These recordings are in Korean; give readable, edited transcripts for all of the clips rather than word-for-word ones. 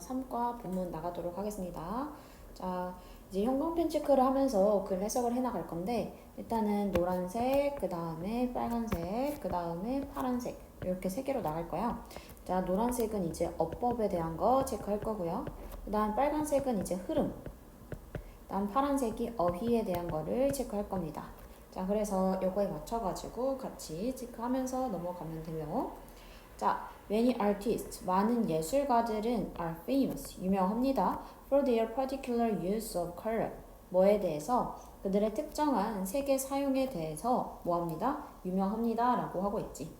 3과 본문 나가도록 하겠습니다. 자, 이제 형광펜 체크를 하면서 글 해석을 해나갈 건데, 일단은 노란색, 그 다음에 빨간색, 그 다음에 파란색, 이렇게 세 개로 나갈 거야. 자, 노란색은 이제 어법에 대한 거 체크할 거고요. 그 다음 빨간색은 이제 흐름, 다음 파란색이 어휘에 대한 거를 체크할 겁니다. 자, 그래서 요거에 맞춰가지고 같이 체크하면서 넘어가면 돼요. 자, many artists, 많은 예술가들은 are famous, 유명합니다. for their particular use of color, 뭐에 대해서? 그들의 특정한 색의 사용에 대해서 뭐합니다? 유명합니다 라고 하고 있지.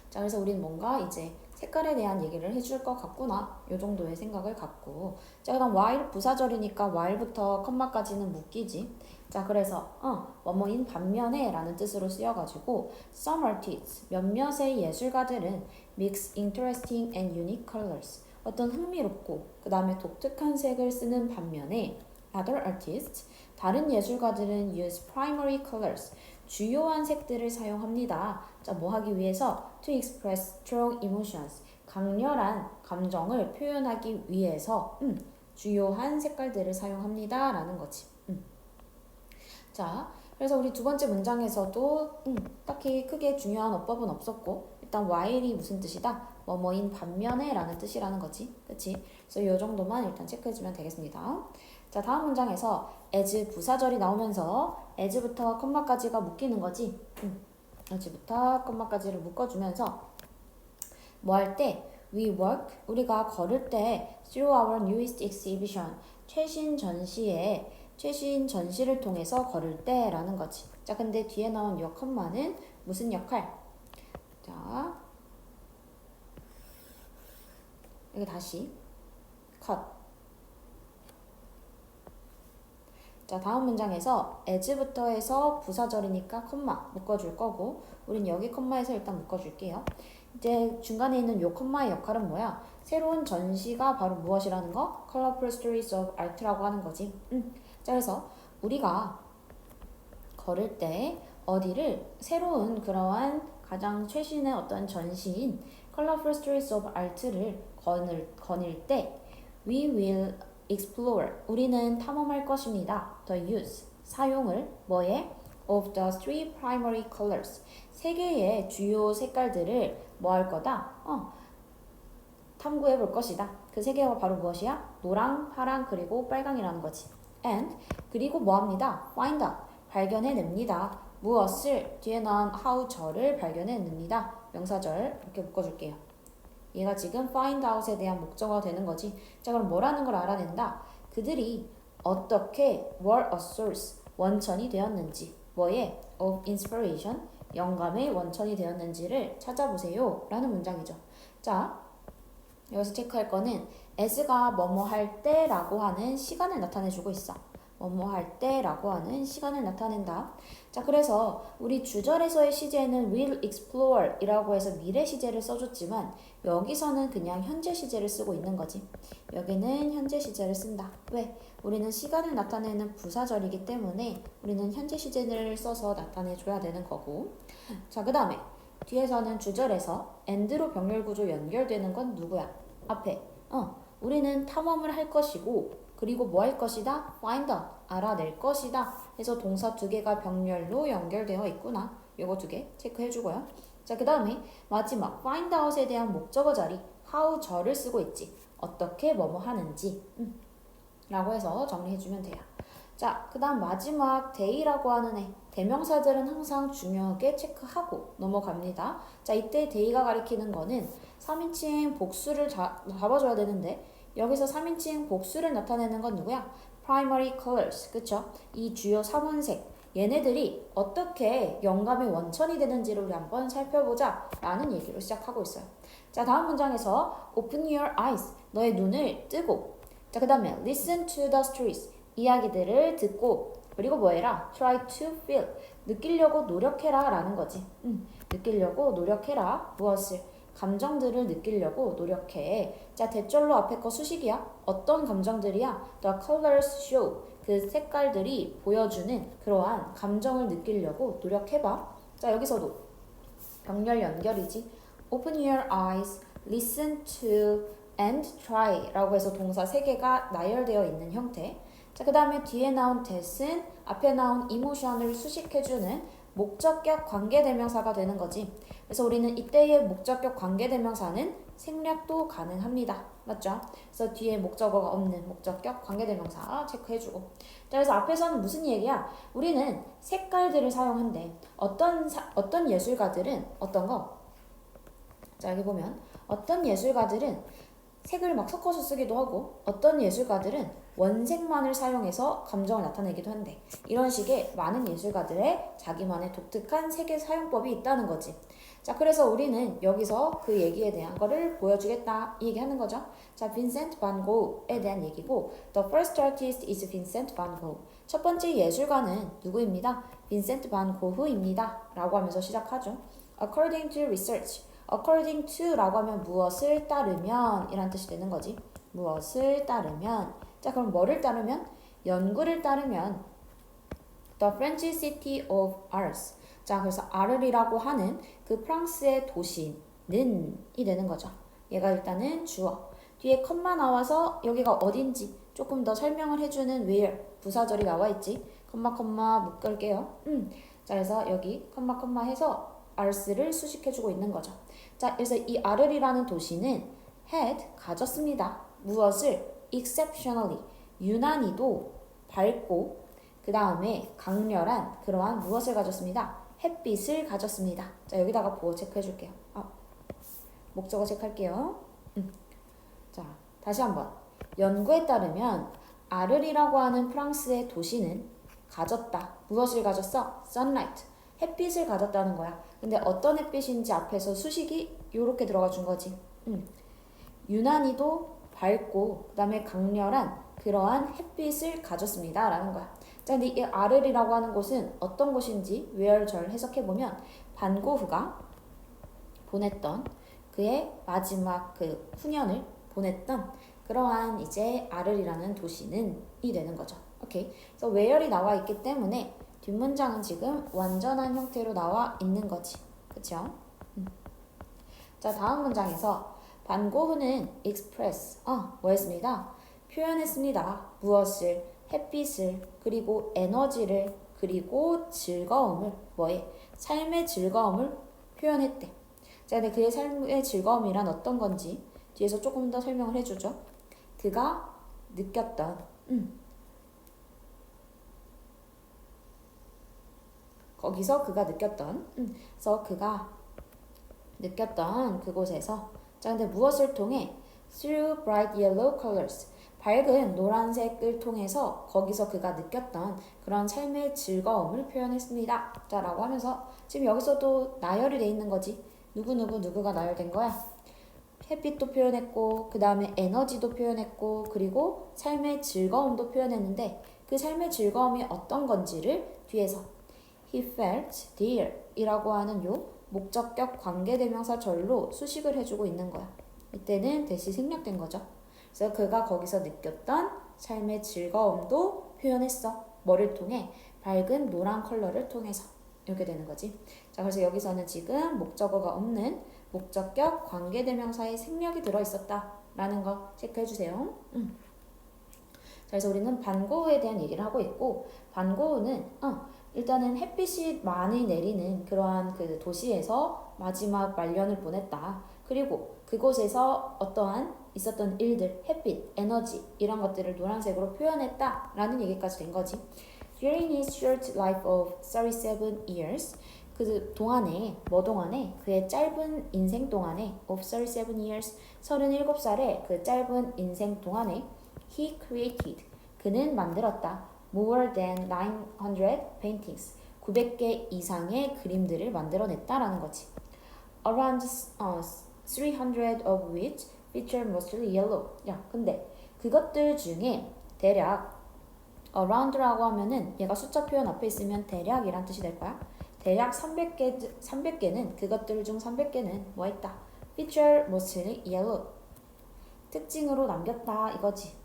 자, 그래서 우리는 뭔가 이제 색깔에 대한 얘기를 해줄 것 같구나, 요 정도의 생각을 갖고. 자, 그다음 while 부사절이니까 while부터 컴마까지는 묶이지. 자, 그래서 뭐뭐인 반면에 라는 뜻으로 쓰여가지고 some artists, 몇몇의 예술가들은 mix interesting and unique colors, 어떤 흥미롭고 그 다음에 독특한 색을 쓰는 반면에 other artists, 다른 예술가들은 use primary colors, 주요한 색들을 사용합니다. 자, 뭐 하기 위해서? To express strong emotions, 강렬한 감정을 표현하기 위해서 주요한 색깔들을 사용합니다 라는 거지. 자, 그래서 우리 두 번째 문장에서도 딱히 크게 중요한 어법은 없었고, 일단 while이 무슨 뜻이다? 뭐뭐인 반면에 라는 뜻이라는 거지. 그치? 그래서 이 정도만 일단 체크해주면 되겠습니다. 자, 다음 문장에서 as 부사절이 나오면서 as부터 컴마까지가 묶이는 거지. as부터 컴마까지를 묶어주면서 뭐 할 때? We walk, 우리가 걸을 때 through our newest exhibition, 최신 전시를 통해서 걸을 때 라는 거지. 자, 근데 뒤에 나온 요 컴마는 무슨 역할? 자, 여기 다시 컷. 자, 다음 문장에서 as부터 해서 부사절이니까 컴마 묶어줄 거고, 우린 여기 컴마에서 일단 묶어줄게요. 이제 중간에 있는 요 컴마의 역할은 뭐야? 새로운 전시가 바로 무엇이라는 거? Colorful Stories of Art라고 하는 거지. 자, 그래서 우리가 걸을 때 어디를 새로운 그러한 가장 최신의 어떤 전시인 Colorful Stories of Art를 거닐 때 We will explore, 우리는 탐험할 것입니다. The use, 사용을 뭐에? Of the three primary colors, 세 개의 주요 색깔들을 뭐 할 거다? 탐구해 볼 것이다. 그 세 개가 바로 무엇이야? 노랑, 파랑, 그리고 빨강이라는 거지. And, 그리고 뭐 합니다? Find out, 발견해냅니다. 무엇을? 뒤에 나온 how 저를 발견해냅니다. 명사절 이렇게 묶어줄게요. 얘가 지금 find out에 대한 목적어가 되는 거지. 자, 그럼 뭐라는 걸 알아낸다? 그들이 어떻게 were a source, 원천이 되었는지, 뭐에? of inspiration, 영감의 원천이 되었는지를 찾아보세요 라는 문장이죠. 자, 여기서 체크할 거는 as가 뭐뭐 할 때라고 하는 시간을 나타내주고 있어. 뭐뭐 할 때라고 하는 시간을 나타낸다. 자, 그래서 우리 주절에서의 시제는 will explore 이라고 해서 미래 시제를 써줬지만 여기서는 그냥 현재 시제를 쓰고 있는 거지. 여기는 현재 시제를 쓴다. 왜? 우리는 시간을 나타내는 부사절이기 때문에 우리는 현재 시제를 써서 나타내줘야 되는 거고. 자, 그 다음에 뒤에서는 주절에서 and로 병렬 구조 연결되는 건 누구야? 앞에 우리는 탐험을 할 것이고, 그리고 뭐 할 것이다? find out, 알아낼 것이다 해서 동사 두 개가 병렬로 연결되어 있구나. 요거 두 개 체크해주고요. 자, 그 다음에 마지막 find out에 대한 목적어 자리 how 저를 쓰고 있지. 어떻게 뭐뭐 하는지 라고 해서 정리해주면 돼요. 자, 그 다음 마지막 day라고 하는 애, 대명사들은 항상 중요하게 체크하고 넘어갑니다. 자, 이때 day가 가리키는 거는 3인칭 복수를 잡아줘야 되는데 여기서 3인칭 복수를 나타내는 건 누구야? primary colors, 그쵸? 이 주요 3원색, 얘네들이 어떻게 영감의 원천이 되는지를 우리 한번 살펴보자 라는 얘기로 시작하고 있어요. 자, 다음 문장에서 open your eyes, 너의 눈을 뜨고, 자, 그 다음에 listen to the stories, 이야기들을 듣고, 그리고 뭐 해라? try to feel, 느끼려고 노력해라 라는 거지. 느끼려고 노력해라. 무엇을? 감정들을 느끼려고 노력해. 자, 대절로 앞에 거 수식이야. 어떤 감정들이야? The colors show, 그 색깔들이 보여주는 그러한 감정을 느끼려고 노력해봐. 자, 여기서도 병렬 연결이지. Open your eyes, listen to, and try라고 해서 동사 3개가 나열되어 있는 형태. 자, 그 다음에 뒤에 나온 that은 앞에 나온 emotion을 수식해주는 목적격 관계대명사가 되는 거지. 그래서 우리는 이때의 목적격 관계대명사는 생략도 가능합니다. 맞죠? 그래서 뒤에 목적어가 없는 목적격 관계대명사 체크해주고. 자, 그래서 앞에서는 무슨 얘기야? 우리는 색깔들을 사용한대. 어떤 예술가들은 어떤 거? 자, 여기 보면 어떤 예술가들은 색을 막 섞어서 쓰기도 하고 어떤 예술가들은 원색만을 사용해서 감정을 나타내기도 한대. 이런 식의 많은 예술가들의 자기만의 독특한 색의 사용법이 있다는 거지. 자, 그래서 우리는 여기서 그 얘기에 대한 거를 보여주겠다 이 얘기하는 거죠. 자, 빈센트 반 고흐에 대한 얘기고 The first artist is Vincent van Gogh. 첫 번째 예술가는 누구입니다? 빈센트 반 고흐입니다 라고 하면서 시작하죠. According to research. according to 라고 하면 무엇을 따르면 이란 뜻이 되는 거지. 무엇을 따르면. 자, 그럼 뭐를 따르면? 연구를 따르면 The French city of Arles. 자, 그래서 아르리라고 하는 그 프랑스의 도시는 이 되는 거죠. 얘가 일단은 주어. 뒤에 컴마 나와서 여기가 어딘지 조금 더 설명을 해주는 where 부사절이 나와 있지. 컴마 묶을게요. 자, 그래서 여기 컴마 해서 알스를 수식해주고 있는 거죠. 자, 그래서 이 아르리라는 도시는 had 가졌습니다. 무엇을? exceptionally 유난히도 밝고 그 다음에 강렬한 그러한 무엇을 가졌습니다. 햇빛을 가졌습니다. 자, 여기다가 보호 체크해줄게요. 목적어 체크할게요. 자, 다시 한번. 연구에 따르면 아르리라고 하는 프랑스의 도시는 가졌다. 무엇을 가졌어? sunlight 햇빛을 가졌다는 거야. 근데 어떤 햇빛인지 앞에서 수식이 요렇게 들어가 준 거지. 유난히도 밝고 그 다음에 강렬한 그러한 햇빛을 가졌습니다 라는 거야. 자, 근데 이 아르리라고 하는 곳은 어떤 곳인지 where절 해석해보면 반 고흐가 보냈던 그의 마지막 그 후년을 보냈던 그러한 이제 아르리라는 도시는 이 되는 거죠. 오케이. 그래서 where이 나와 있기 때문에 뒷문장은 지금 완전한 형태로 나와 있는 거지. 그쵸? 자, 다음 문장에서 반 고흐는 express, 뭐 했습니다? 표현했습니다. 무엇을? 햇빛을, 그리고 에너지를, 그리고 즐거움을, 뭐에? 삶의 즐거움을 표현했대. 자, 근데 그의 삶의 즐거움이란 어떤 건지 뒤에서 조금 더 설명을 해주죠. 그가 느꼈던, 거기서 그가 느꼈던, 그래서 그가 느꼈던 그곳에서 자, 근데 무엇을 통해? Through bright yellow colors. 밝은 노란색을 통해서 거기서 그가 느꼈던 그런 삶의 즐거움을 표현했습니다. 자, 라고 하면서 지금 여기서도 나열이 돼 있는 거지. 누구가 나열된 거야? 햇빛도 표현했고 그 다음에 에너지도 표현했고 그리고 삶의 즐거움도 표현했는데 그 삶의 즐거움이 어떤 건지를 뒤에서 He felt dear 이라고 하는 요 목적격 관계대명사 절로 수식을 해주고 있는 거야. 이때는 대시 생략된 거죠. 그래서 그가 거기서 느꼈던 삶의 즐거움도 표현했어. 뭐를 통해? 밝은 노란 컬러를 통해서. 이렇게 되는 거지. 자, 그래서 여기서는 지금 목적어가 없는 목적격 관계대명사의 생략이 들어있었다 라는 거 체크해주세요. 자, 그래서 우리는 반 고흐에 대한 얘기를 하고 있고 반 고흐는 일단은 햇빛이 많이 내리는 그러한 그 도시에서 마지막 말년을 보냈다. 그리고 그곳에서 어떠한 있었던 일들, 햇빛, 에너지 이런 것들을 노란색으로 표현했다 라는 얘기까지 된 거지. During his short life of 37 years 그 동안에 그의 짧은 인생 동안에 of 37 years 37살의 그 짧은 인생 동안에 he created 그는 만들었다. more than 900 paintings 900개 이상의 그림들을 만들어냈다라는 거지. Around 300 of which feature mostly yellow. 야, 근데 그것들 중에 대략 around라고 하면은 얘가 숫자 표현 앞에 있으면 대략이란 뜻이 될 거야. 대략 300개는 그것들 중 300개는 뭐 했다? feature mostly yellow. 특징으로 남겼다 이거지.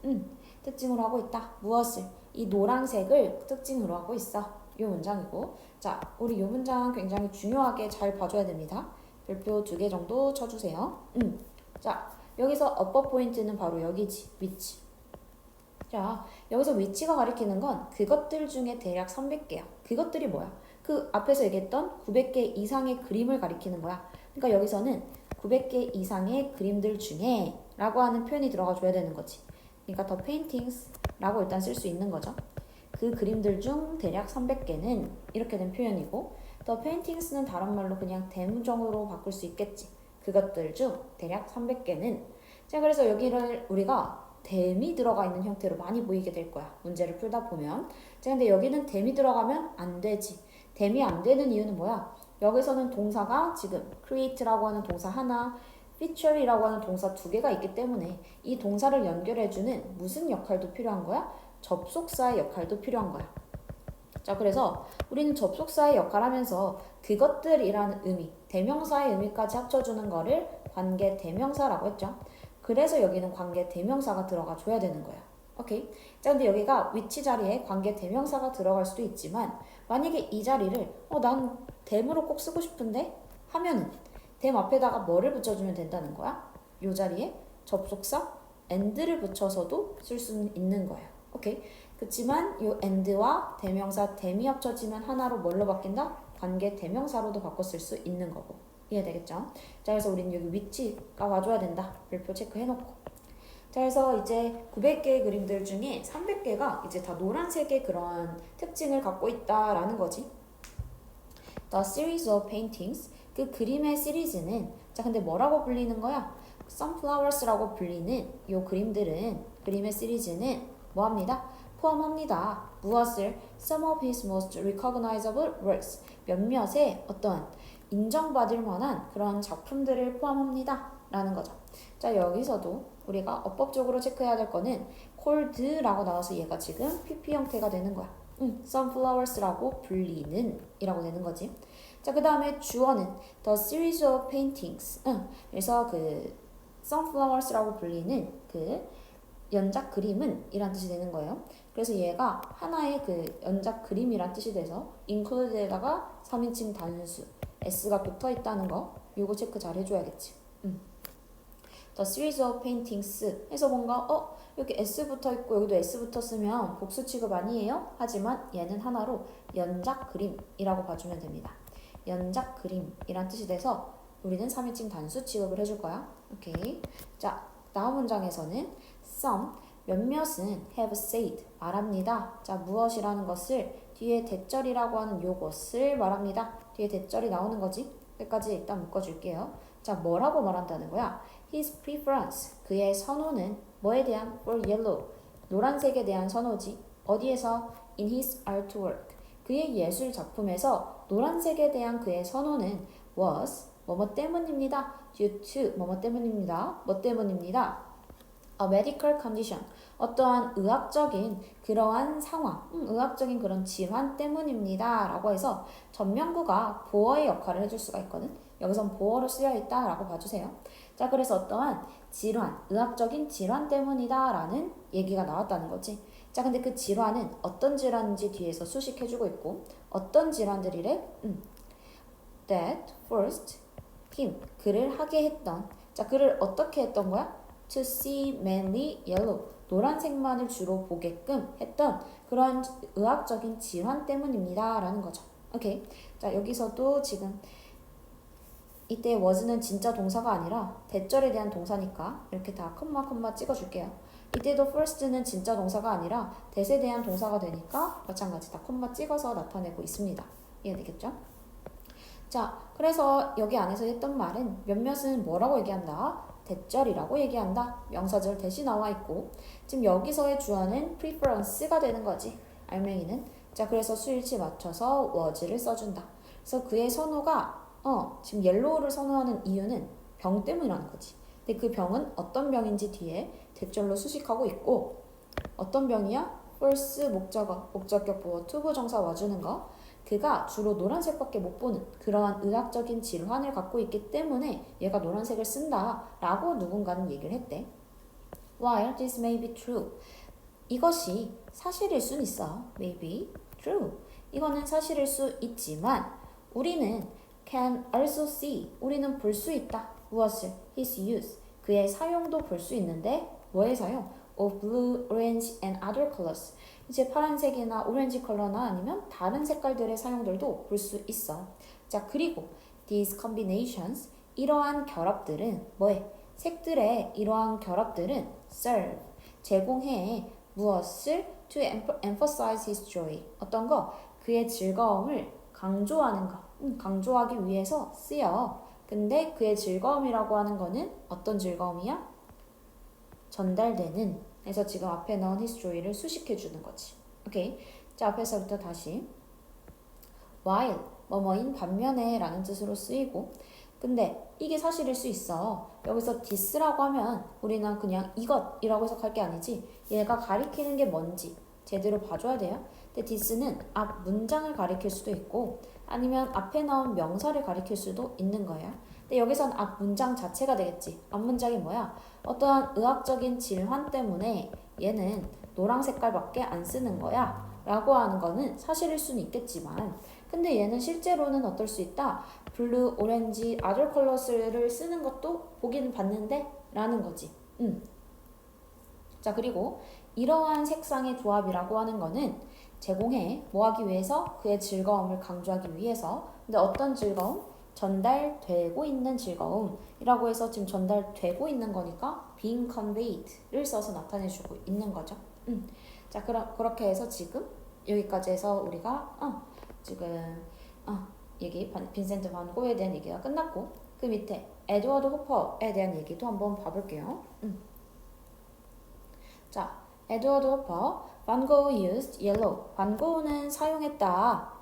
특징으로 하고 있다. 무엇을? 이 노란색을 특징으로 하고 있어. 이 문장이고. 자, 우리 이 문장 굉장히 중요하게 잘 봐줘야 됩니다. 별표 2개 정도 쳐주세요. 자, 여기서 어법 포인트는 바로 여기지. 위치. 자, 여기서 위치가 가리키는 건 그것들 중에 대략 300개야. 그것들이 뭐야? 그 앞에서 얘기했던 900개 이상의 그림을 가리키는 거야. 그러니까 여기서는 900개 이상의 그림들 중에 라고 하는 표현이 들어가 줘야 되는 거지. 그러니까 the paintings 라고 일단 쓸 수 있는 거죠. 그 그림들 중 대략 300개는 이렇게 된 표현이고 the paintings는 다른 말로 그냥 대문정으로 바꿀 수 있겠지. 그것들 중 대략 300개는 자, 그래서 여기를 우리가 댐이 들어가 있는 형태로 많이 보이게 될 거야. 문제를 풀다 보면. 자, 근데 여기는 댐이 들어가면 안 되지. 댐이 안 되는 이유는 뭐야? 여기서는 동사가 지금 create라고 하는 동사 하나, feature이라고 하는 동사 두 개가 있기 때문에 이 동사를 연결해주는 무슨 역할도 필요한 거야? 접속사의 역할도 필요한 거야. 자, 그래서 우리는 접속사의 역할 하면서 그것들이라는 의미, 대명사의 의미까지 합쳐주는 거를 관계 대명사라고 했죠. 그래서 여기는 관계 대명사가 들어가 줘야 되는 거야. 오케이? 자, 근데 여기가 위치 자리에 관계 대명사가 들어갈 수도 있지만 만약에 이 자리를 난 댐으로 꼭 쓰고 싶은데 하면은 댐 앞에다가 뭐를 붙여주면 된다는 거야? 이 자리에 접속사 and를 붙여서도 쓸 수는 있는 거예요. 오케이? 그렇지만 이 and와 대명사 댐이 합쳐지면 하나로 뭘로 바뀐다? 관계 대명사로도 바꿔 쓸 수 있는 거고. 이해되겠죠? 자, 그래서 우리는 여기 위치가 와줘야 된다. 별표 체크해놓고. 자, 그래서 이제 900개의 그림들 중에 300개가 이제 다 노란색의 그런 특징을 갖고 있다라는 거지. The series of paintings. 그 그림의 시리즈는 자, 근데 뭐라고 불리는 거야? sunflowers라고 불리는 요 그림들은 그림의 시리즈는 뭐합니다? 포함합니다. 무엇을? Some of his most recognizable works. 몇몇의 어떤 인정받을 만한 그런 작품들을 포함합니다. 라는 거죠. 자, 여기서도 우리가 어법적으로 체크해야 될 거는 cold라고 나와서 얘가 지금 PP 형태가 되는 거야. sunflowers라고 불리는 이라고 되는 거지. 자, 그 다음에 주어는 the series of paintings. 그래서 그 sunflowers라고 불리는 그 연작 그림은 이란 뜻이 되는 거예요. 그래서 얘가 하나의 그 연작 그림이란 뜻이 돼서 include에다가 3인칭 단수 s가 붙어 있다는 거 요거 체크 잘 해줘야겠지. The series of paintings 해서 뭔가 여기 s 붙어 있고 여기도 s 붙었으면 복수 취급 아니에요? 하지만 얘는 하나로 연작 그림이라고 봐주면 됩니다. 연작 그림이란 뜻이 돼서 우리는 3인칭 단수 취급을 해줄 거야. 오케이. 자, 다음 문장에서는 some 몇몇은 have said 말합니다. 자, 무엇이라는 것을 뒤에 대절이라고 하는 요것을 말합니다. 뒤에 대절이 나오는 거지. 여기까지 일단 묶어줄게요. 자, 뭐라고 말한다는 거야? His preference 그의 선호는 뭐에 대한? for yellow 노란색에 대한 선호지. 어디에서? in his artwork 그의 예술 작품에서 노란색에 대한 그의 선호는 was 뭐뭐 때문입니다. due to 뭐뭐 때문입니다. 뭐 때문입니다. A medical condition 어떠한 의학적인 그러한 상황, 의학적인 그런 질환 때문입니다. 라고 해서 전명구가 보어의 역할을 해줄 수가 있거든. 여기선 보어로 쓰여 있다 라고 봐주세요. 자, 그래서 어떠한 질환, 의학적인 질환 때문이다 라는 얘기가 나왔다는 거지. 자, 근데 그 질환은 어떤 질환인지 뒤에서 수식해주고 있고 어떤 질환들이래? That first him 그를 하게 했던 자, 그를 어떻게 했던 거야? To see mainly yellow 노란색만을 주로 보게끔 했던 그런 의학적인 질환 때문입니다 라는 거죠. 오케이. 자, 여기서도 지금 이때 was는 진짜 동사가 아니라 대절에 대한 동사니까 이렇게 다 콤마 찍어줄게요. 이때도 first는 진짜 동사가 아니라 대세에 대한 동사가 되니까 마찬가지 다 콤마 찍어서 나타내고 있습니다. 이해되겠죠? 자, 그래서 여기 안에서 했던 말은 몇몇은 뭐라고 얘기한다? 대절이라고 얘기한다. 명사절 대시 나와 있고 지금 여기서의 주어는 preference가 되는 거지. 알맹이는. 자, 그래서 수일치 맞춰서 was를 써준다. 그래서 그의 선호가 지금 옐로우를 선호하는 이유는 병 때문이라는 거지. 근데 그 병은 어떤 병인지 뒤에 대절로 수식하고 있고 어떤 병이야? first 목적어, 목적격 보어, 투부정사 와주는 거. 그가 주로 노란색밖에 못 보는 그러한 의학적인 질환을 갖고 있기 때문에 얘가 노란색을 쓴다 라고 누군가는 얘기를 했대. While this may be true 이것이 사실일 순 있어. may be true 이거는 사실일 수 있지만 우리는 can also see 우리는 볼 수 있다. 무엇을? his use 그의 사용도 볼 수 있는데 뭐의 사용? of blue, orange and other colors. 이제 파란색이나 오렌지 컬러나 아니면 다른 색깔들의 사용들도 볼 수 있어. 자, 그리고 these combinations, 이러한 결합들은 뭐해? 색들의 이러한 결합들은 serve, 제공해 무엇을? to emphasize his joy. 어떤 거? 그의 즐거움을 강조하는 거. 강조하기 위해서 쓰여. 근데 그의 즐거움이라고 하는 거는 어떤 즐거움이야? 전달되는. 그래서 지금 앞에 넣은 his joy를 수식해 주는 거지. 오케이. 자, 앞에서부터 다시. while, 뭐뭐인 반면에 라는 뜻으로 쓰이고, 근데 이게 사실일 수 있어. 여기서 this라고 하면 우리는 그냥 이것이라고 해석할 게 아니지, 얘가 가리키는 게 뭔지 제대로 봐줘야 돼요. 근데 this는 앞 문장을 가리킬 수도 있고 아니면 앞에 나온 명사를 가리킬 수도 있는 거예요. 근데 여기선 앞 문장 자체가 되겠지. 앞 문장이 뭐야? 어떠한 의학적인 질환 때문에 얘는 노란 색깔밖에 안 쓰는 거야 라고 하는 거는 사실일 수는 있겠지만, 근데 얘는 실제로는 어떨 수 있다? 블루, 오렌지, other colors를 쓰는 것도 보기는 봤는데 라는 거지. 자, 그리고 이러한 색상의 조합이라고 하는 거는 제공해 뭐 하기 위해서? 그의 즐거움을 강조하기 위해서. 근데 어떤 즐거움? 전달되고 있는 즐거움이라고 해서 지금 전달되고 있는 거니까 being conveyed를 써서 나타내주고 있는 거죠. 자, 그렇게 해서 지금 여기까지 해서 우리가 지금 얘기 빈센트 반 고흐에 대한 얘기가 끝났고, 그 밑에 에드워드 호퍼에 대한 얘기도 한번 봐볼게요. 자, 에드워드 호퍼, 반 고흐 used yellow. 반 고흐는 사용했다.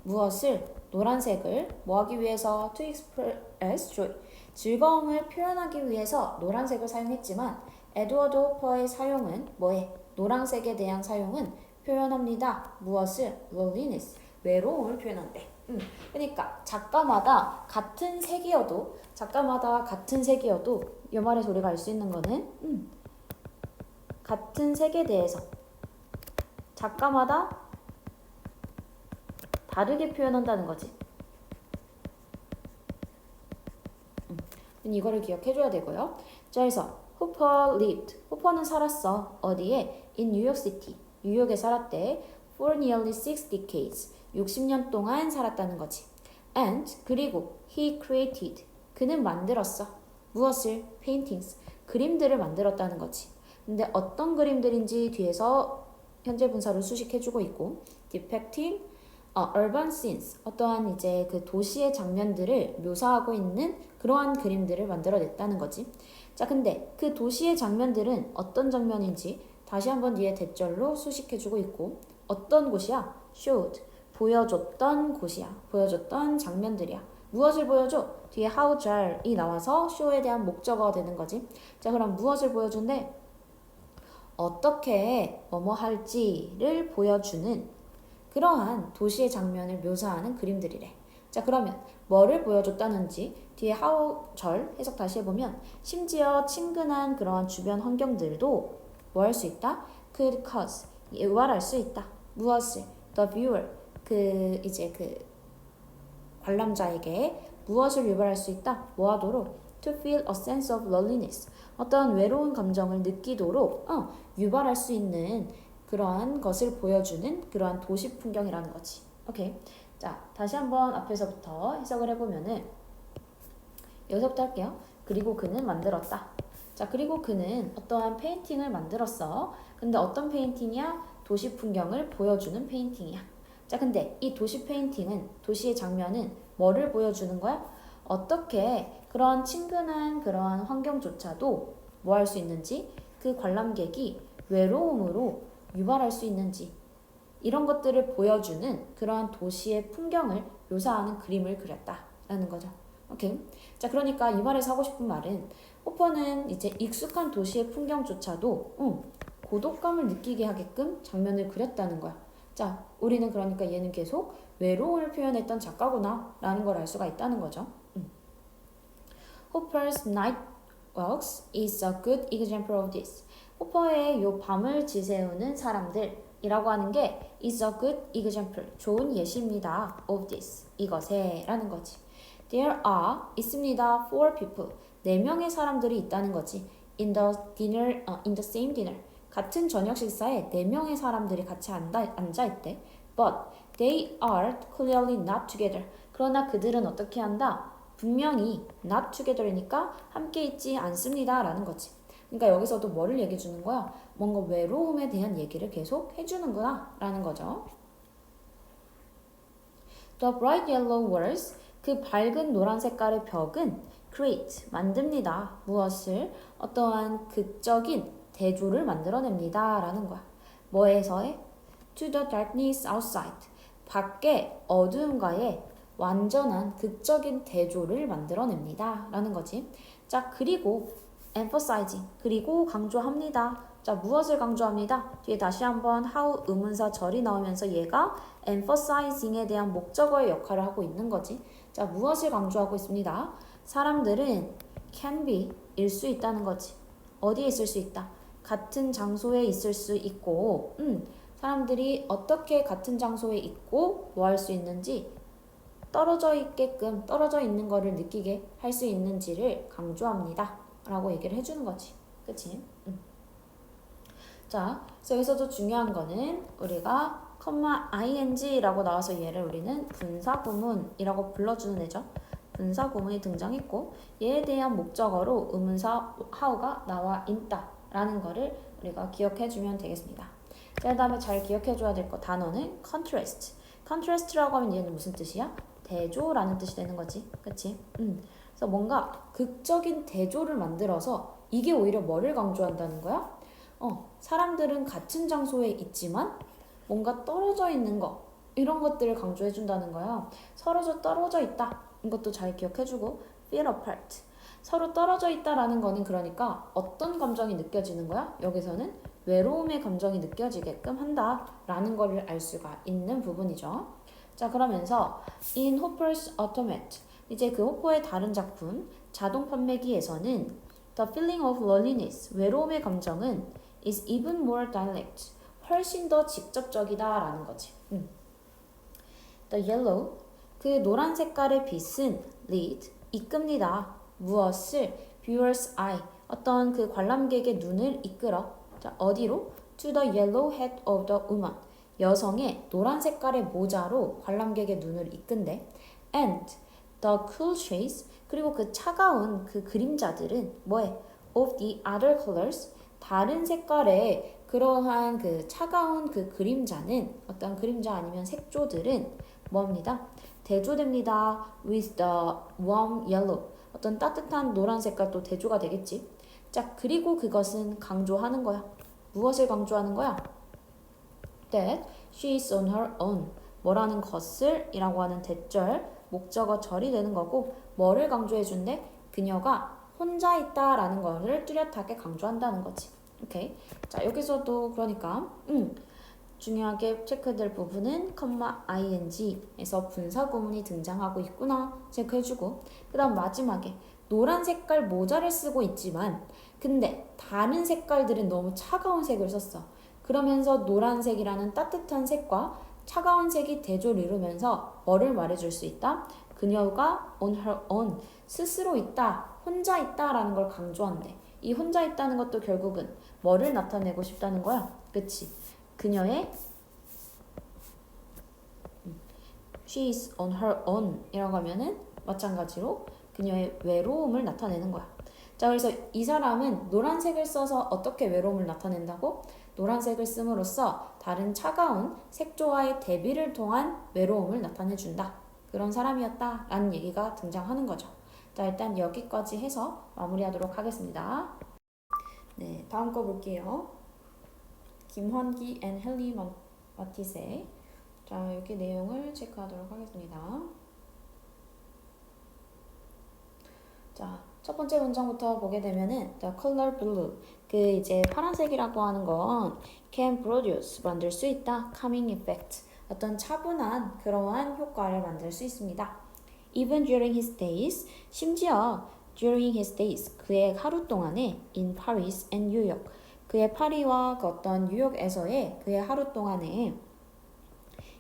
무엇을? 노란색을 뭐 하기 위해서? to express joy. 즐거움을 표현하기 위해서 노란색을 사용했지만 에드워드 호퍼의 사용은 뭐해? 노란색에 대한 사용은 표현합니다. 무엇을? loneliness. 외로움을 표현한대. 그러니까 작가마다 같은 색이어도 이 말에서 우리가 알 수 있는 거는 같은 색에 대해서 작가마다 다르게 표현한다는 거지. 이거를 기억해줘야 되고요. 자, 그래서 Hooper lived. 호퍼는 살았어. 어디에? In New York City. 뉴욕에 살았대. For nearly 6 decades. 60년 동안 살았다는 거지. And 그리고 he created. 그는 만들었어. 무엇을? Paintings. 그림들을 만들었다는 거지. 근데 어떤 그림들인지 뒤에서 현재 분사를 수식해주고 있고, depicting urban scenes. 어떠한 이제 그 도시의 장면들을 묘사하고 있는 그러한 그림들을 만들어냈다는 거지. 자, 근데 그 도시의 장면들은 어떤 장면인지 다시 한번 뒤에 대절로 수식해주고 있고, 어떤 곳이야? showed. 보여줬던 곳이야. 보여줬던 장면들이야. 무엇을 보여줘? 뒤에 how 잘이 나와서 show에 대한 목적어가 되는 거지. 자, 그럼 무엇을 보여준대? 어떻게 뭐뭐 할지를 보여주는 그러한 도시의 장면을 묘사하는 그림들이래. 자, 그러면 뭐를 보여줬다는지 뒤에 how 절 해석 다시 해보면, 심지어 친근한 그러한 주변 환경들도 뭐 할 수 있다? could cause. 유발할 수 있다. 무엇을? the viewer. 이제 관람자에게 무엇을 유발할 수 있다? 뭐 하도록? to feel a sense of loneliness. 어떤 외로운 감정을 느끼도록 유발할 수 있는 그러한 것을 보여주는 그러한 도시 풍경이라는 거지. 오케이. 자, 다시 한번 앞에서부터 해석을 해보면은, 여기서부터 할게요. 그리고 그는 만들었다. 자, 그리고 그는 어떠한 페인팅을 만들었어. 근데 어떤 페인팅이야? 도시 풍경을 보여주는 페인팅이야. 자, 근데 이 도시 페인팅은, 도시의 장면은 뭐를 보여주는 거야? 어떻게 그런 친근한 그러한 환경조차도 뭐 할 수 있는지, 그 관람객이 외로움으로 유발할 수 있는지, 이런 것들을 보여주는 그러한 도시의 풍경을 묘사하는 그림을 그렸다라는 거죠. 오케이. 자, 그러니까 이 말에서 하고 싶은 말은, 호퍼는 이제 익숙한 도시의 풍경조차도 고독감을 느끼게 하게끔 장면을 그렸다는 거야. 자, 우리는 그러니까 얘는 계속 외로움을 표현했던 작가구나 라는 걸 알 수가 있다는 거죠. Hooper's Night Walks is a good example of this. 호퍼의 요 밤을 지새우는 사람들이라고 하는 게 is a good example, 좋은 예시입니다. of this, 이것에 라는 거지. There are, 있습니다. 4 people, 4명의 사람들이 있다는 거지. in the same dinner. 같은 저녁 식사에 4명의 사람들이 같이 앉아 있대. But they are clearly not together. 그러나 그들은 어떻게 한다? 분명히 not together이니까 함께 있지 않습니다. 라는 거지. 그러니까 여기서도 뭐를 얘기해 주는 거야? 뭔가 외로움에 대한 얘기를 계속 해주는구나. 라는 거죠. The bright yellow walls. 그 밝은 노란 색깔의 벽은 create, 만듭니다. 무엇을? 어떠한 극적인 대조를 만들어냅니다. 라는 거야. 뭐에서의? To the darkness outside. 밖에 어두움과의 완전한 극적인 대조를 만들어냅니다. 라는 거지. 자, 그리고 emphasizing. 그리고 강조합니다. 자, 무엇을 강조합니다? 뒤에 다시 한번 how 의문사 절이 나오면서 얘가 emphasizing에 대한 목적어의 역할을 하고 있는 거지. 자, 무엇을 강조하고 있습니다? 사람들은 can be 일 수 있다는 거지. 어디에 있을 수 있다? 같은 장소에 있을 수 있고, 사람들이 어떻게 같은 장소에 있고 뭐 할 수 있는지 떨어져 있는 거를 느끼게 할 수 있는지를 강조합니다. 라고 얘기를 해주는 거지. 그치? 자, 그래서 여기서도 중요한 거는 우리가 ing라고 나와서 얘를 우리는 분사구문이라고 불러주는 애죠. 분사구문이 등장했고 얘에 대한 목적어로 의문사 how가 나와 있다 라는 거를 우리가 기억해주면 되겠습니다. 그 다음에 잘 기억해줘야 될 거 단어는 contrast. contrast라고 하면 얘는 무슨 뜻이야? 대조라는 뜻이 되는 거지. 그치? 그래서 뭔가 극적인 대조를 만들어서 이게 오히려 뭐를 강조한다는 거야? 사람들은 같은 장소에 있지만 뭔가 떨어져 있는 거 이런 것들을 강조해 준다는 거야. 서로 떨어져 있다. 이것도 잘 기억해주고 feel apart. 서로 떨어져 있다라는 거는 그러니까 어떤 감정이 느껴지는 거야? 여기서는 외로움의 감정이 느껴지게끔 한다라는 거를 알 수가 있는 부분이죠. 자, 그러면서 in Hopper's Automate 이제 그 호퍼의 다른 작품 자동 판매기에서는 the feeling of loneliness 외로움의 감정은 is even more direct 훨씬 더 직접적이다라는 거지. The yellow 그 노란 색깔의 빛은 lead 이끕니다. 무엇을? Viewer's eye 어떤 그 관람객의 눈을 이끌어. 자, 어디로? To the yellow hat of the woman 여성의 노란 색깔의 모자로 관람객의 눈을 이끈대. And the cool shades 그리고 그 차가운 그 그림자들은 뭐해? Of the other colors 다른 색깔의 그러한 그 차가운 그 그림자는 어떤 그림자 아니면 색조들은 뭐합니다? 대조됩니다. With the warm yellow 어떤 따뜻한 노란 색깔도 대조가 되겠지. 자, 그리고 그것은 강조하는 거야. 무엇을 강조하는 거야? That she is on her own 뭐라는 것을 이라고 하는 대절 목적어 절이 되는 거고 뭐를 강조해 준대? 그녀가 혼자 있다라는 거를 뚜렷하게 강조한다는 거지. 오케이. 자, 여기서도 그러니까 중요하게 체크될 부분은 ing에서 분사구문이 등장하고 있구나 체크해주고 그 다음 마지막에 노란 색깔 모자를 쓰고 있지만 근데 다른 색깔들은 너무 차가운 색을 썼어. 그러면서 노란색이라는 따뜻한 색과 차가운 색이 대조를 이루면서 뭐를 말해줄 수 있다? 그녀가 on her own 스스로 있다, 혼자 있다라는 걸 강조한대. 이 혼자 있다는 것도 결국은 뭐를 나타내고 싶다는 거야? 그치? 그녀의 she is on her own 이라고 하면은 마찬가지로 그녀의 외로움을 나타내는 거야. 자, 그래서 이 사람은 노란색을 써서 어떻게 외로움을 나타낸다고? 노란색을 씀으로써 다른 차가운 색조와의 대비를 통한 외로움을 나타내준다. 그런 사람이었다 라는 얘기가 등장하는 거죠. 자, 일단 여기까지 해서 마무리하도록 하겠습니다. 네, 다음 거 볼게요. 김환기 and 헨리 마티세. 자, 여기 내용을 체크하도록 하겠습니다. 자, 첫 번째 문장부터 보게 되면은 the color blue 그 이제 파란색이라고 하는 건 can produce 만들 수 있다 calming effect 어떤 차분한 그러한 효과를 만들 수 있습니다. Even during his days 심지어 during his days 그의 하루 동안에 in Paris and New York 그의 파리와 그 어떤 뉴욕에서의 그의 하루 동안에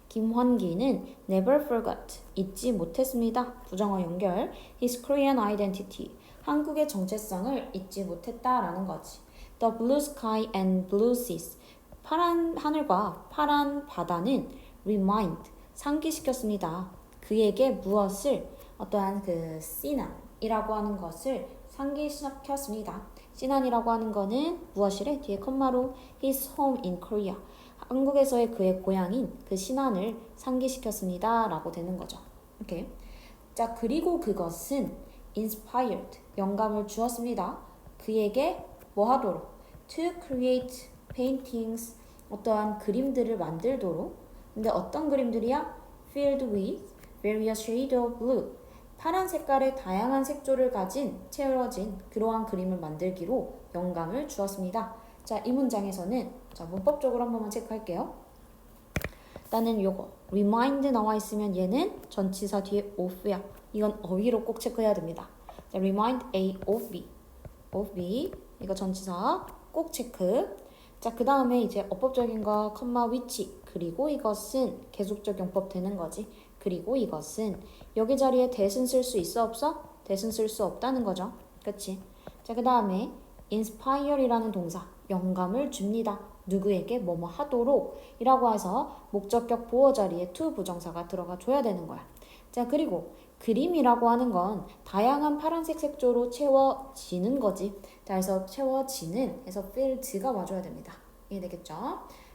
김환기는 never forgot 잊지 못했습니다. 부정어 연결 his Korean identity 한국의 정체성을 잊지 못했다라는 거지. The blue sky and blue seas. 파란 하늘과 파란 바다는 remind, 상기시켰습니다. 그에게 무엇을? 어떠한 그 시난이라고 하는 것을 상기시켰습니다. 시난이라고 하는 거는 무엇이래? 뒤에 컴마로 his home in Korea. 한국에서의 그의 고향인 그 신안을 상기시켰습니다. 라고 되는 거죠. 오케이. 자, 그리고 그것은 inspired, 영감을 주었습니다. 그에게 뭐 하도록? To create paintings, 어떠한 그림들을 만들도록. 근데 어떤 그림들이야? Filled with various shades of blue. 파란 색깔의 다양한 색조를 가진 채워진 그러한 그림을 만들기로 영감을 주었습니다. 자, 이 문장에서는 자, 문법적으로 한 번만 체크할게요. 일단은 요거 remind 나와 있으면 얘는 전치사 뒤에 of야. 이건 어휘로 꼭 체크해야 됩니다. 자, remind A of B. of B. 이거 전치사 꼭 체크. 자, 그 다음에 이제 어법적인 거 컴마 which. 그리고 이것은 계속적 용법 되는 거지. 그리고 이것은 여기 자리에 that은 쓸 수 있어 없어? that은 쓸 수 없다는 거죠. 그치? 자, 그 다음에 inspire이라는 동사 영감을 줍니다. 누구에게 뭐뭐 하도록 이라고 해서 목적격 보어 자리에 to 부정사가 들어가 줘야 되는 거야. 자, 그리고 그림이라고 하는 건 다양한 파란색 색조로 채워지는 거지. 자, 그래서 채워지는 해서 filled가 와줘야 됩니다. 이해되겠죠?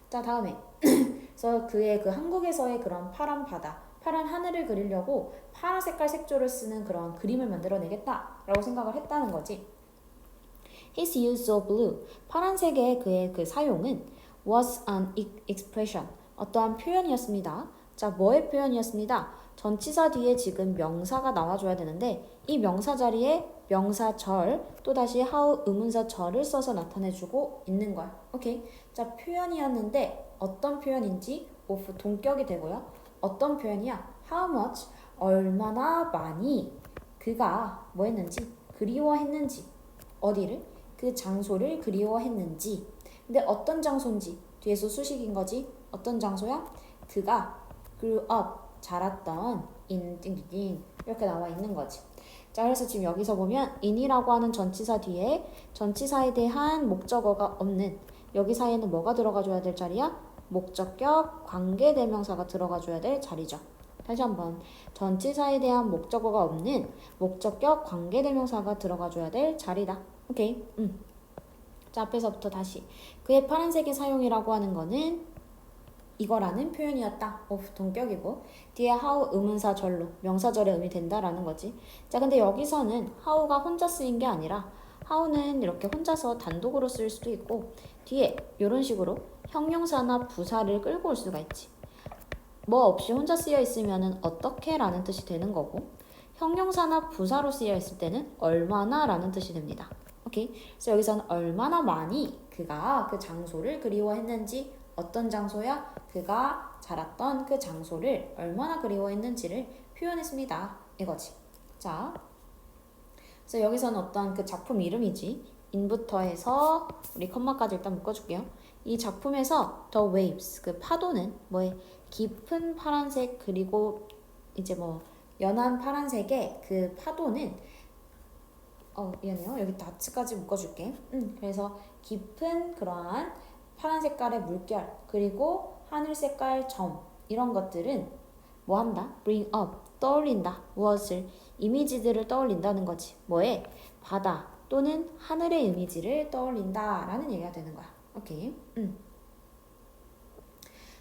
자, 다음에 그래서 그의 그 한국에서의 그런 파란 바다, 파란 하늘을 그리려고 파란 색깔 색조를 쓰는 그런 그림을 만들어내겠다라고 생각을 했다는 거지. His use of blue, 파란색의 그의 그 사용은 was an expression, 어떠한 표현이었습니다. 자, 뭐의 표현이었습니다. 전치사 뒤에 지금 명사가 나와줘야 되는데 이 명사 자리에 명사절 또다시 how 의문사절을 써서 나타내주고 있는 거야. 오케이. 자, 표현이었는데 어떤 표현인지 of 동격이 되고요. 어떤 표현이야? How much, 얼마나 많이 그가 뭐 했는지 그리워했는지 어디를? 그 장소를 그리워했는지. 근데 어떤 장소인지 뒤에서 수식인 거지. 어떤 장소야? 그가 grew up, 자랐던 in 띵띵띵 이렇게 나와 있는 거지. 자, 그래서 지금 여기서 보면 in이라고 하는 전치사 뒤에 전치사에 대한 목적어가 없는 여기 사이에는 뭐가 들어가 줘야 될 자리야? 목적격 관계대명사가 들어가 줘야 될 자리죠. 다시 한번 전치사에 대한 목적어가 없는 목적격 관계대명사가 들어가 줘야 될 자리다. 오케이. 자, 앞에서부터 다시 그의 파란색의 사용이라고 하는 거는 이거라는 표현이었다. of 동격이고 뒤에 how 의문사절로 명사절의 의미 된다라는 거지. 자, 근데 여기서는 how가 혼자 쓰인 게 아니라 how는 이렇게 혼자서 단독으로 쓸 수도 있고 뒤에 이런 식으로 형용사나 부사를 끌고 올 수가 있지. 뭐 없이 혼자 쓰여 있으면은 어떻게 라는 뜻이 되는 거고 형용사나 부사로 쓰여 있을 때는 얼마나 라는 뜻이 됩니다. 오케이. 그래서 여기서는 얼마나 많이 그가 그 장소를 그리워했는지 어떤 장소야? 그가 자랐던 그 장소를 얼마나 그리워했는지를 표현했습니다. 이거지. 자, 그래서 여기서는 어떤 그 작품 이름이지. 인부터 해서 우리 컴마까지 일단 묶어줄게요. 이 작품에서 The Waves, 그 파도는 뭐에 깊은 파란색 그리고 이제 뭐 연한 파란색의 그 파도는 미안해요. 여기 다츠까지 묶어줄게. 그래서 깊은 그러한 파란 색깔의 물결 그리고 하늘 색깔 점 이런 것들은 뭐 한다? bring up 떠올린다. 무엇을? 이미지들을 떠올린다는 거지. 뭐에? 바다 또는 하늘의 이미지를 떠올린다 라는 얘기가 되는 거야. 오케이.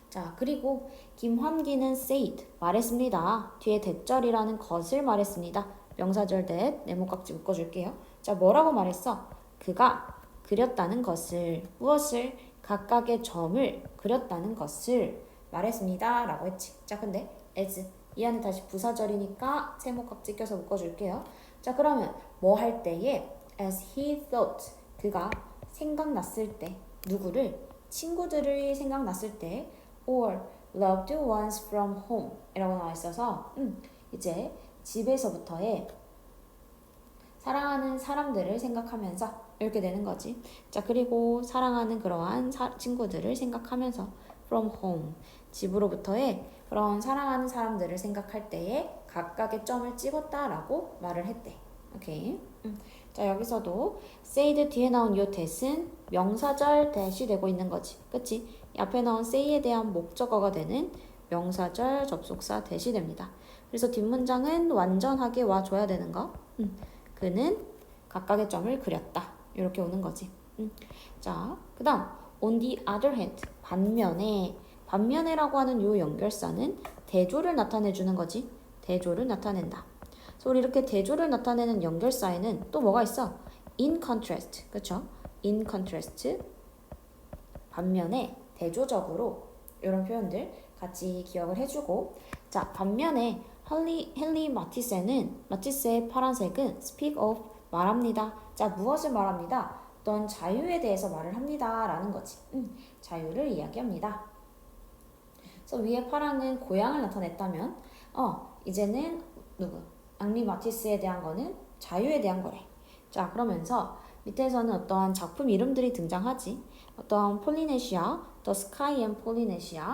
자, 그리고 김환기는 said 말했습니다. 뒤에 대절이라는 것을 말했습니다. 명사절 that 네모깍지 묶어줄게요. 자, 뭐라고 말했어? 그가 그렸다는 것을 무엇을? 각각의 점을 그렸다는 것을 말했습니다 라고 했지. 자, 근데 as 이 안에 다시 부사절이니까 세모깍지 껴서 묶어줄게요. 자, 그러면 뭐 할 때에 as he thought 그가 생각났을 때 누구를? 친구들을 생각났을 때 or loved ones from home 이라고 나와 있어서 이제 집에서부터의 사랑하는 사람들을 생각하면서 이렇게 되는 거지. 자, 그리고 사랑하는 그러한 친구들을 생각하면서 from home 집으로부터의 그런 사랑하는 사람들을 생각할 때에 각각의 점을 찍었다라고 말을 했대. 오케이. 자, 여기서도 said 뒤에 나온 요 that은 명사절 that이 되고 있는 거지. 그치? 이 앞에 나온 say에 대한 목적어가 되는 명사절 접속사 that이 됩니다. 그래서 뒷문장은 완전하게 와줘야 되는 거. 그는 각각의 점을 그렸다. 이렇게 오는 거지. 자, 그 다음 on the other hand, 반면에라고 하는 요 연결사는 대조를 나타내 주는 거지. 대조를 나타낸다. 그래서 우리 이렇게 대조를 나타내는 연결사에는 또 뭐가 있어? in contrast, 그쵸? in contrast, 반면에 대조적으로 이런 표현들 같이 기억을 해주고, 자, 반면에 헨리 마티스의 파란색은 speak of, 말합니다. 자, 무엇을 말합니다? 어떤 자유에 대해서 말을 합니다 라는 거지. 자유를 이야기합니다. 그래서 위에 파랑은 고향을 나타냈다면 이제는 누구? 앙리 마티스에 대한 거는 자유에 대한 거래. 자, 그러면서 밑에서는 어떠한 작품 이름들이 등장하지. 어떠한 폴리네시아, The Sky and Polynesia,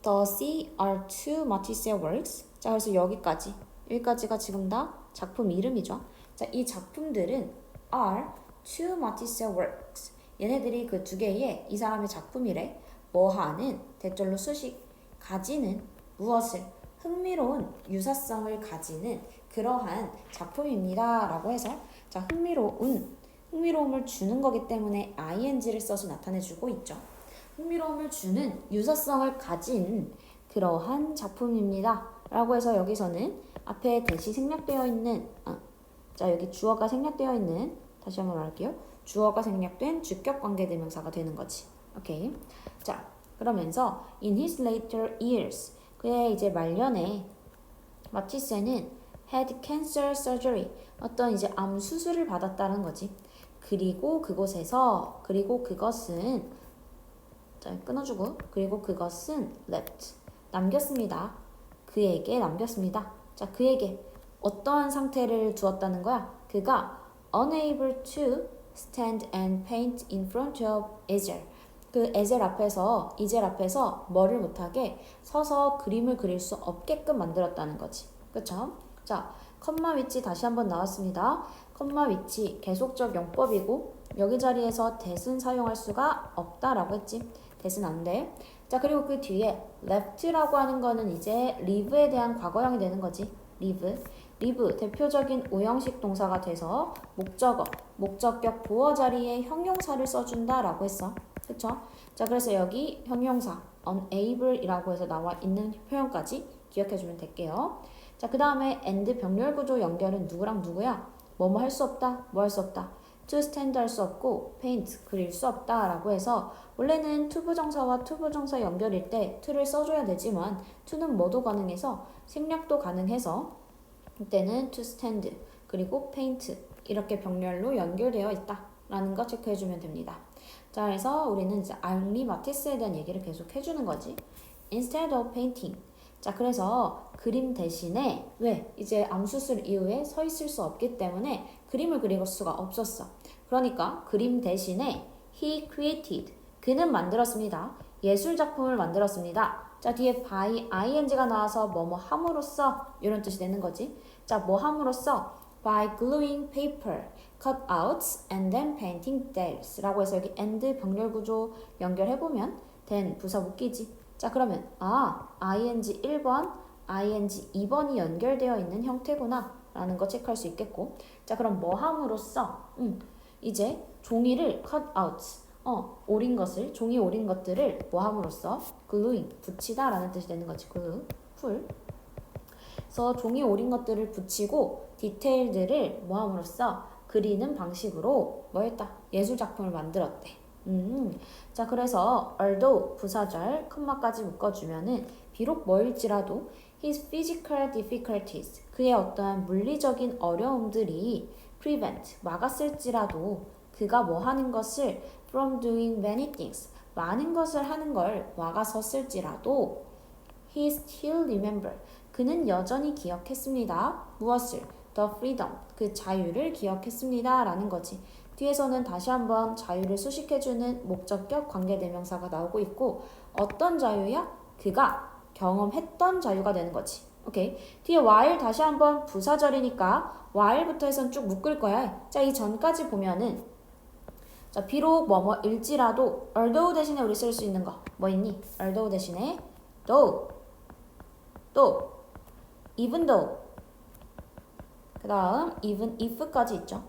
The Sea are two 마티스의 works. 자, 그래서 여기까지가 지금 다 작품 이름이죠. 자, 이 작품들은 are two 마티스의 works. 얘네들이 그 두 개의 이 사람의 작품이래. 뭐하는 대절로 수식, 가지는 무엇을, 흥미로운 유사성을 가지는 그러한 작품입니다 라고 해서, 자, 흥미로움을 주는 거기 때문에 ing를 써서 나타내주고 있죠. 흥미로움을 주는 유사성을 가진 그러한 작품입니다 라고 해서 여기서는 앞에 대시 생략되어 있는 자, 여기 주어가 생략되어 있는, 다시 한번 말할게요. 주어가 생략된 주격관계대명사가 되는 거지. 오케이. 자, 그러면서 in his later years, 그의 이제 말년에 마티스는 had cancer surgery, 어떤 이제 암 수술을 받았다는 거지. 그리고 그것은, 자, 끊어주고, 그리고 그것은 left, 남겼습니다. 그에게 남겼습니다. 자, 그에게 어떠한 상태를 두었다는 거야? 그가 unable to stand and paint in front of easel. 그 이젤 앞에서 뭐를 못하게 서서 그림을 그릴 수 없게끔 만들었다는 거지. 그쵸? 자, 컴마 위치 다시 한번 나왔습니다. 컴마 위치 계속적 용법이고 여기 자리에서 that은 사용할 수가 없다라고 했지. that은 안 돼. 자, 그리고 그 뒤에 left라고 하는 거는 이제 live에 대한 과거형이 되는 거지. live 대표적인 오형식 동사가 돼서 목적격 보어 자리에 형용사를 써준다라고 했어. 그쵸? 자, 그래서 여기 형용사 unable이라고 해서 나와 있는 표현까지 기억해주면 될게요. 자, 그 다음에 and 병렬 구조 연결은 누구랑 누구야? 뭐뭐 할 수 없다, 뭐 할 수 없다. to stand 할 수 없고 paint 그릴 수 없다 라고 해서 원래는 투부정사와 투부정사 연결일 때 to를 써줘야 되지만 to는 뭐도 가능해서 생략도 가능해서 이때는 to stand 그리고 paint 이렇게 병렬로 연결되어 있다 라는 거 체크해주면 됩니다. 자, 그래서 우리는 이제 앙리 마티스에 대한 얘기를 계속 해주는 거지. Instead of painting. 자, 그래서 그림 대신에 왜? 이제 암수술 이후에 서 있을 수 없기 때문에 그림을 그릴 수가 없었어. 그러니까 그림 대신에 he created. 그는 만들었습니다. 예술 작품을 만들었습니다. 자, 뒤에 by ing가 나와서 뭐뭐 함으로써 이런 뜻이 되는 거지. 자, 뭐 함으로써? by gluing paper, cutouts, and then painting details 라고 해서 여기 and 병렬 구조 연결해보면 then 부사 묶이지. 자, 그러면 ing 1번, ing 2번이 연결되어 있는 형태구나 라는 거 체크할 수 있겠고, 자, 그럼 뭐 함으로써? 이제 종이를 cutouts, 종이 오린 것들을 뭐 함으로써? gluing, 붙이다 라는 뜻이 되는 거지. glue, 풀. 그래서 종이 오린 것들을 붙이고 디테일들을 뭐 함으로써? 그리는 방식으로 뭐 했다? 예술 작품을 만들었대. 자, 그래서 although 부사절 컴마까지 묶어주면은 비록 뭐일지라도 his physical difficulties, 그의 어떠한 물리적인 어려움들이 prevent, 막았을지라도 그가 뭐 하는 것을 from doing many things, 많은 것을 하는 걸 막아섰을지라도 he still remember, 그는 여전히 기억했습니다. 무엇을? the freedom, 그 자유를 기억했습니다 라는 거지. 뒤에서는 다시 한번 자유를 수식해주는 목적격 관계대명사가 나오고 있고, 어떤 자유야? 그가 경험했던 자유가 되는 거지. 오케이. 뒤에 while 다시 한번 부사절이니까 while부터 해선 쭉 묶을 거야. 자, 이 전까지 보면은 자, 비록 뭐뭐일지라도 although 대신에 우리 쓸 수 있는 거 뭐 있니? although 대신에 though, 또 even though, 그 다음 even if까지 있죠.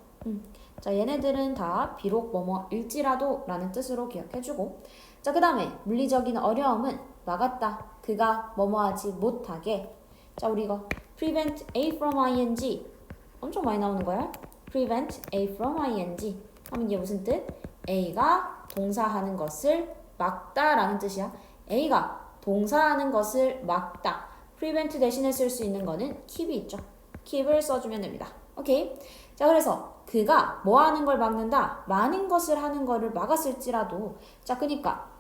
자, 얘네들은 다 비록 뭐뭐일지라도 라는 뜻으로 기억해주고, 자, 그 다음에 물리적인 어려움은 막았다. 그가 뭐뭐하지 못하게. 자, 우리 이거 prevent A from ing 엄청 많이 나오는 거야. prevent A from ing 하면 이게 무슨 뜻? A가 동사하는 것을 막다 라는 뜻이야. A가 동사하는 것을 막다. prevent 대신에 쓸 수 있는 거는 keep이 있죠. keep을 써주면 됩니다. 오케이. 자, 그래서 그가 뭐 하는 걸 막는다? 많은 것을 하는 거를 막았을지라도. 자, 그니까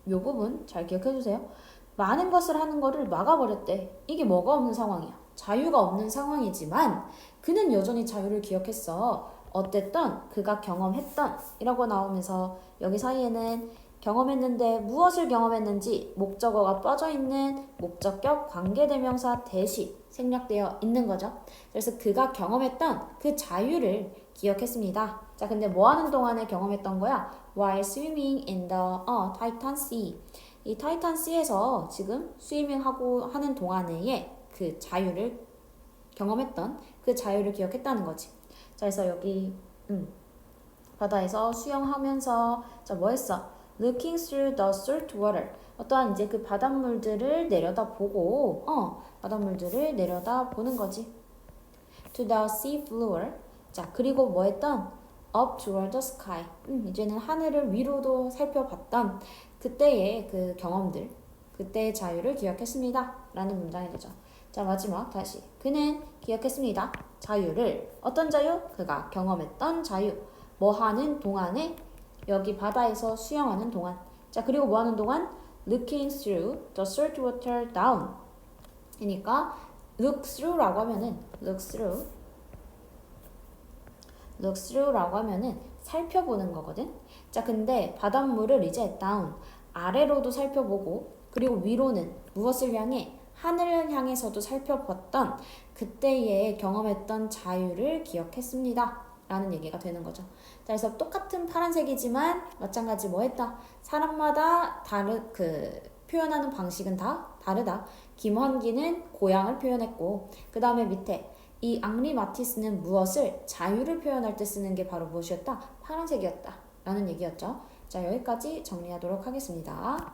요 부분 잘 기억해주세요. 많은 것을 하는 거를 막아버렸대. 이게 뭐가 없는 상황이야. 자유가 없는 상황이지만 그는 여전히 자유를 기억했어. 어땠던 그가 경험했던 이라고 나오면서 여기 사이에는 경험했는데 무엇을 경험했는지 목적어가 빠져있는 목적격 관계대명사 대시 생략되어 있는 거죠. 그래서 그가 경험했던 그 자유를 기억했습니다. 자, 근데 뭐 하는 동안에 경험했던 거야? While swimming in the Titan Sea. 이 타이탄 C에서 지금 스위밍하고 하는 동안에 그 자유를 경험했던 그 자유를 기억했다는 거지. 자, 그래서 여기 바다에서 수영하면서 자, 뭐 했어? Looking through the salt water. 어떠한 이제 그 바닷물들을 내려다보고 바닷물들을 내려다보는 거지. To the sea floor. 자, 그리고 뭐 했던? Up toward the sky. 이제는 하늘을 위로도 살펴봤던 그때의 그 경험들, 그때의 자유를 기억했습니다. 라는 문장이 되죠. 자, 마지막 다시. 그는 기억했습니다. 자유를. 어떤 자유? 그가 경험했던 자유. 뭐 하는 동안에? 여기 바다에서 수영하는 동안. 자, 그리고 뭐 하는 동안? Looking through the salt water down. 그러니까 look through라고 하면은 look through라고 하면은 살펴보는 거거든. 자, 근데 바닷물을 이제 down 아래로도 살펴보고 그리고 위로는 무엇을 향해? 하늘을 향해서도 살펴봤던 그때의 경험했던 자유를 기억했습니다. 라는 얘기가 되는 거죠. 자, 그래서 똑같은 파란색이지만 마찬가지 뭐 했다? 사람마다 표현하는 방식은 다 다르다. 김환기는 고향을 표현했고 그 다음에 밑에 이 앙리 마티스는 무엇을? 자유를 표현할 때 쓰는 게 바로 무엇이었다? 파란색이었다. 라는 얘기였죠. 자, 여기까지 정리하도록 하겠습니다.